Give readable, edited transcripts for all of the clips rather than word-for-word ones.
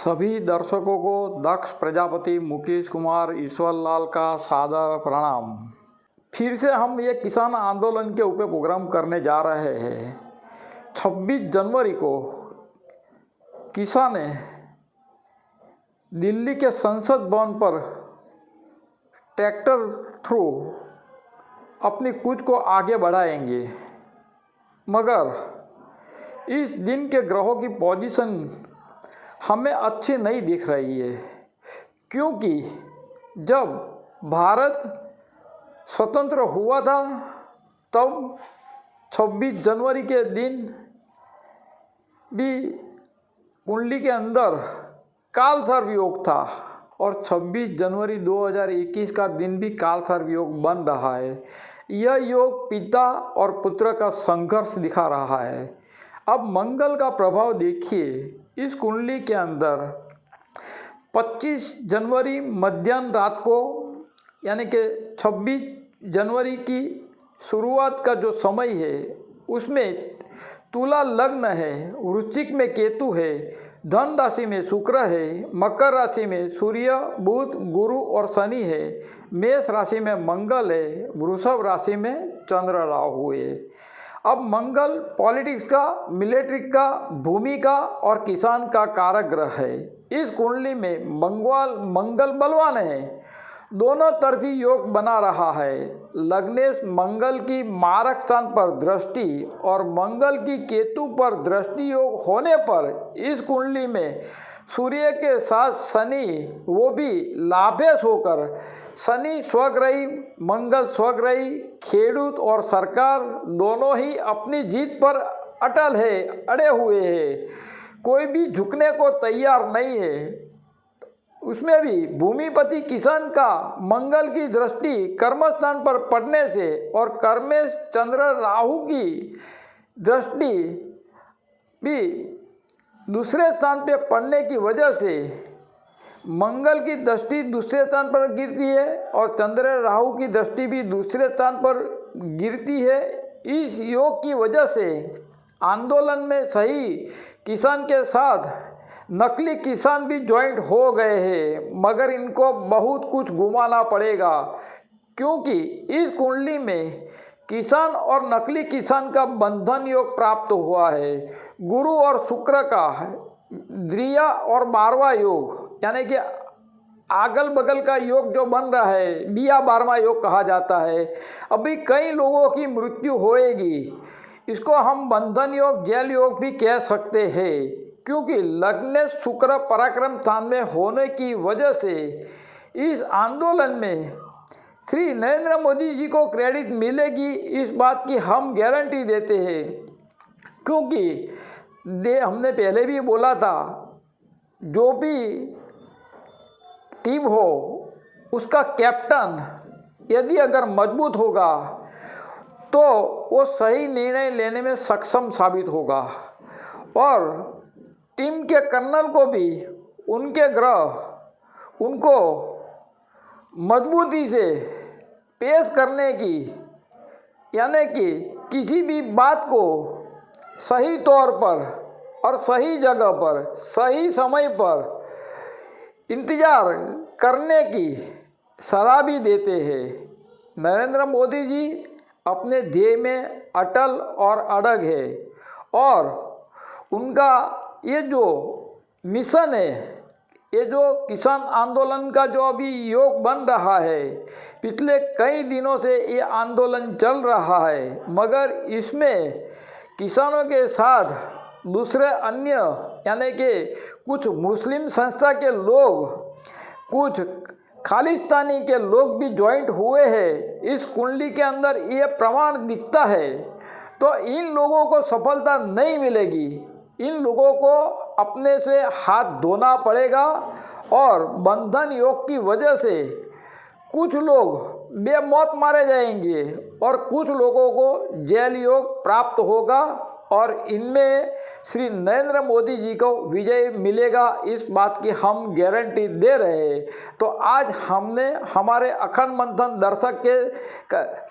सभी दर्शकों को दक्ष प्रजापति मुकेश कुमार ईश्वरलाल का सादर प्रणाम। फिर से हम ये किसान आंदोलन के ऊपर प्रोग्राम करने जा रहे हैं। 26 जनवरी को किसान दिल्ली के संसद भवन पर ट्रैक्टर थ्रू अपनी कूच को आगे बढ़ाएंगे, मगर इस दिन के ग्रहों की पोजीशन हमें अच्छी नहीं दिख रही है, क्योंकि जब भारत स्वतंत्र हुआ था तब 26 जनवरी के दिन भी कुंडली के अंदर काल सर्प योग था और 26 जनवरी 2021 का दिन भी काल सर्प योग बन रहा है। यह योग पिता और पुत्र का संघर्ष दिखा रहा है। अब मंगल का प्रभाव देखिए। इस कुंडली के अंदर 25 जनवरी मध्याह्न रात को, यानी कि 26 जनवरी की शुरुआत का जो समय है उसमें तुला लग्न है, वृश्चिक में केतु है, धन राशि में शुक्र है, मकर राशि में सूर्य, बुध, गुरु और शनि है, मेष राशि में मंगल है, वृषभ राशि में चंद्र राहु है। अब मंगल पॉलिटिक्स का, मिलिट्री का, भूमि का और किसान का कारक ग्रह है। इस कुंडली में मंगल बलवान है, दोनों तरफी योग बना रहा है। लग्नेश मंगल की मारक स्थान पर दृष्टि और मंगल की केतु पर दृष्टि योग होने पर इस कुंडली में सूर्य के साथ शनि, वो भी लाभेश होकर, शनि स्वग्रही, मंगल स्वग्रही, खेडूत और सरकार दोनों ही अपनी जीत पर अटल है, अड़े हुए हैं। कोई भी झुकने को तैयार नहीं है। उसमें भी भूमिपति किसान का मंगल की दृष्टि कर्मस्थान पर पड़ने से और कर्मेश चंद्र राहु की दृष्टि भी दूसरे स्थान पे पड़ने की वजह से मंगल की दृष्टि दूसरे स्थान पर गिरती है और चंद्र राहु की दृष्टि भी दूसरे स्थान पर गिरती है। इस योग की वजह से आंदोलन में सही किसान के साथ नकली किसान भी ज्वाइंट हो गए हैं, मगर इनको बहुत कुछ घुमाना पड़ेगा, क्योंकि इस कुंडली में किसान और नकली किसान का बंधन योग प्राप्त हुआ है। गुरु और शुक्र का द्विया और 12वां योग, यानी कि अगल बगल का योग जो बन रहा है, बिया 12वां योग कहा जाता है। अभी कई लोगों की मृत्यु होएगी। इसको हम बंधन योग, जेल योग भी कह सकते हैं, क्योंकि लग्न शुक्र पराक्रम स्थान में होने की वजह से इस आंदोलन में श्री नरेंद्र मोदी जी को क्रेडिट मिलेगी, इस बात की हम गारंटी देते हैं। क्योंकि हमने पहले भी बोला था, जो भी टीम हो उसका कैप्टन यदि अगर मजबूत होगा तो वो सही निर्णय लेने में सक्षम साबित होगा, और टीम के कर्नल को भी उनके ग्रह उनको मजबूती से पेश करने की, यानी कि किसी भी बात को सही तौर पर और सही जगह पर सही समय पर इंतज़ार करने की सलाह भी देते हैं। नरेंद्र मोदी जी अपने ध्येय में अटल और अड़ग है, और उनका ये जो मिशन है, ये जो किसान आंदोलन का जो अभी योग बन रहा है, पिछले कई दिनों से ये आंदोलन चल रहा है, मगर इसमें किसानों के साथ दूसरे अन्य, यानी कि कुछ मुस्लिम संस्था के लोग, कुछ खालिस्तानी के लोग भी ज्वाइंट हुए हैं। इस कुंडली के अंदर ये प्रमाण दिखता है। तो इन लोगों को सफलता नहीं मिलेगी। इन लोगों को अपने से हाथ धोना पड़ेगा, और बंधन योग की वजह से कुछ लोग बेमौत मारे जाएंगे और कुछ लोगों को जेल योग प्राप्त होगा, और इनमें श्री नरेंद्र मोदी जी को विजय मिलेगा, इस बात की हम गारंटी दे रहे हैं। तो आज हमने हमारे अखंड मंथन दर्शक के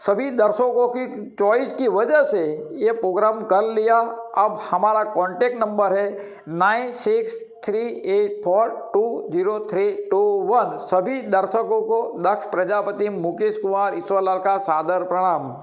सभी दर्शकों की चॉइस की वजह से ये प्रोग्राम कर लिया। अब हमारा कॉन्टेक्ट नंबर है 96 68420321। सभी दर्शकों को दक्ष प्रजापति मुकेश कुमार ईश्वरलाल का सादर प्रणाम।